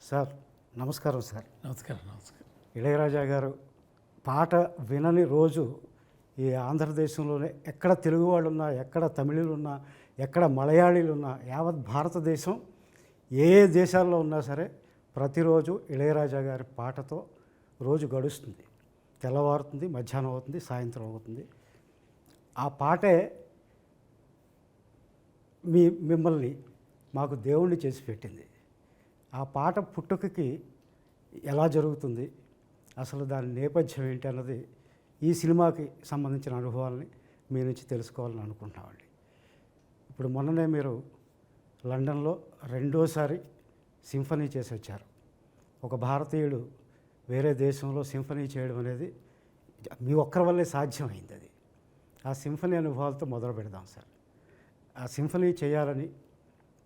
Sir నమస్కారం sir. నమస్కారం. నమస్కారం. ఇళయరాజా గారు పాట వినని రోజు ఈ ఆంధ్రదేశంలోనే ఎక్కడ తెలుగు వాళ్ళు ఉన్నా, ఎక్కడ తమిళులు ఉన్నా, ఎక్కడ మలయాళీలు ఉన్నా, యావత్ భారతదేశం ఏ ఏ దేశాల్లో ఉన్నా సరే ప్రతిరోజు ఇళయరాజా గారి పాటతో రోజు గడుస్తుంది. తెల్లవారుతుంది, మధ్యాహ్నం అవుతుంది, సాయంత్రం అవుతుంది. ఆ పాటే మిమ్మల్ని మాకు దేవుణ్ణి చేసి పెట్టింది. ఆ పాట పుట్టుకకి ఎలా జరుగుతుంది, అసలు దాని నేపథ్యం ఏంటి అన్నది ఈ సినిమాకి సంబంధించిన అనుభవాల్ని మీ నుంచి తెలుసుకోవాలని అనుకుంటున్నామండి. ఇప్పుడు మొన్ననే మీరు లండన్లో రెండోసారి సింఫనీ చేసి వచ్చారు. ఒక భారతీయుడు వేరే దేశంలో సింఫనీ చేయడం అనేది మీ ఒక్కరి వల్లే సాధ్యమైంది. అది ఆ సింఫనీ అనుభవాలతో మొదలు పెడదాం సార్. ఆ సింఫనీ చేయాలని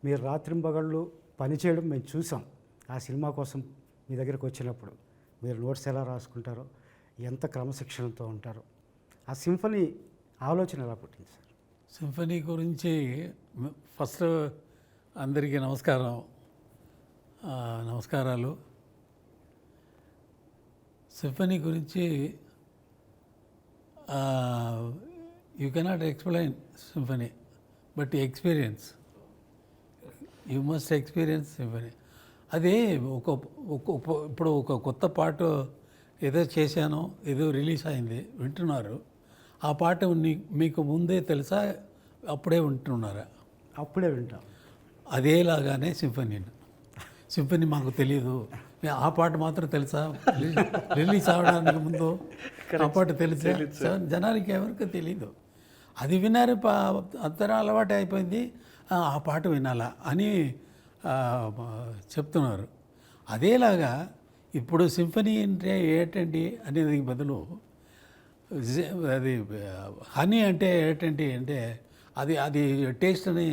మీరు రాత్రింబగళ్ళు పనిచేయడం మేము చూసాం. ఆ సినిమా కోసం మీ దగ్గరికి వచ్చినప్పుడు మీరు నోట్స్ ఎలా రాసుకుంటారో, ఎంత క్రమశిక్షణతో ఉంటారో, ఆ సింఫనీ ఆలోచన ఎలా పుట్టింది సార్? సింఫనీ గురించి ఫస్ట్ అందరికీ నమస్కారాలు. సింఫనీ గురించి you cannot explain symphony, but experience, you must experience symphony. అది ఇప్పుడు ఒక కొత్త పాట ఏదో చేశానో, ఏదో రిలీజ్ అయింది, వింటున్నారు. ఆ పాట మీకు ముందే తెలుసా, అప్పుడే వింటున్నారా? అప్పుడే వింటాం. అదేలాగానే సింఫనీ మాకు తెలియదు. ఆ పాట మాత్రం తెలుసా, రిలీజ్ అవడానికి ముందు ఆ పాట తెలుసా? జనానికి ఎవరికి తెలీదు. అది విన్నారు, అంతర అలవాటు అయిపోయింది, ఆ పాట వినాలా అని చెప్తున్నారు. అదేలాగా ఇప్పుడు సింఫనీ అంటే ఏంటండి అనేది బదులు అది హనీ అంటే ఏంటండి అంటే అది టేస్ట్ అని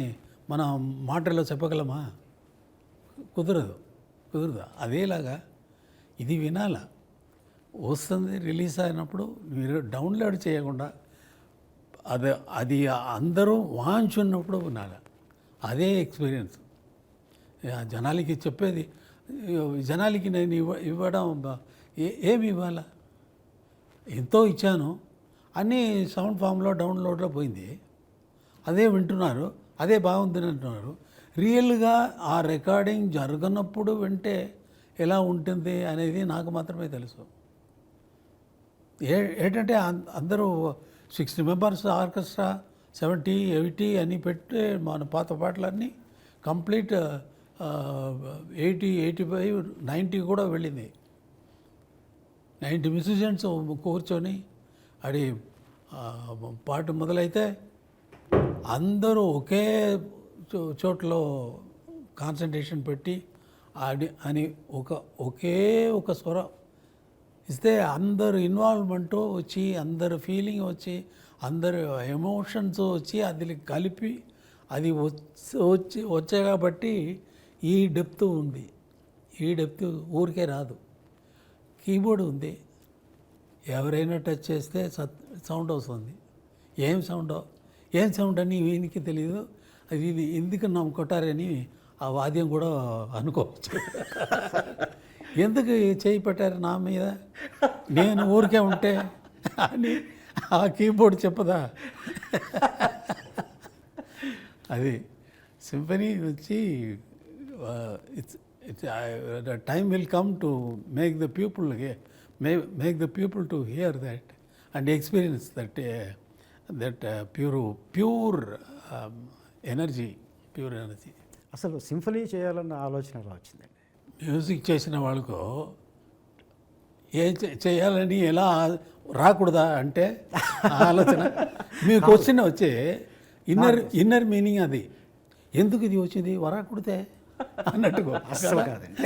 మనం మాటల్లో చెప్పగలమా? కుదరదు. అదేలాగా ఇది వినాల, వస్తుంది, రిలీజ్ అయినప్పుడు మీరు డౌన్లోడ్ చేయకుండా అది అందరూ వాంచున్నప్పుడు వినాలి. అదే ఎక్స్పీరియన్స్. జనాలకి చెప్పేది, జనాలకి నేను ఇవ్వడం ఏమి ఇవ్వాలా? ఎంతో ఇచ్చాను, అన్నీ సౌండ్ ఫామ్లో డౌన్లోడ్లో పోయింది. అదే వింటున్నారు, అదే బాగుందని అంటున్నారు. రియల్గా ఆ రికార్డింగ్ జరగనప్పుడు వింటే ఎలా ఉంటుంది అనేది నాకు మాత్రమే తెలుసు. ఏంటంటే అందరూ 60 మెంబర్స్ ఆర్కెస్ట్రా, 70, 80 అని పెట్టి మన పాత పాటలన్నీ కంప్లీట్ 80, 85, 90 కూడా వెళ్ళింది. 90 మ్యూజిషియన్స్ కూర్చొని అది పాట మొదలైతే అందరూ ఒకే చోట్లో కాన్సన్ట్రేషన్ పెట్టి అని ఒకే ఒక స్వరం ఇస్తే అందరు ఇన్వాల్వ్మెంటు వచ్చి, అందరు ఫీలింగ్ వచ్చి, అందరు ఎమోషన్స్ వచ్చి అది కలిపి అది వచ్చాయి కాబట్టి ఈ డెప్త్ ఉంది. ఈ డెప్త్ ఊరికే రాదు. కీబోర్డ్ ఉంది, ఎవరైనా టచ్ చేస్తే సౌండ్ వస్తుంది. ఏం సౌండ్ అని వీనికి తెలియదు. ఇది ఎందుకు కొట్టారని ఆ వాద్యం కూడా అనుకోవచ్చు. ఎందుకు చేయి పెట్టారు నా మీద, నేను ఊరికే ఉంటే అని ఆ కీబోర్డ్ చెప్పదా? అది సింఫనీ వచ్చి time will come to make the people to hear that and experience that pure energy. అసలు సింఫనీ చేయాలన్న ఆలోచన ఎలా వచ్చిందండి? మ్యూజిక్ చేసిన వాళ్ళకు చేయాలని ఎలా రాకూడదా అంటే ఆలోచన మీకు వచ్చే ఇన్నర్ మీనింగ్ అది. ఎందుకు ఇది వచ్చింది వరాకుడితే అన్నట్టుగా అసలు కాదండి.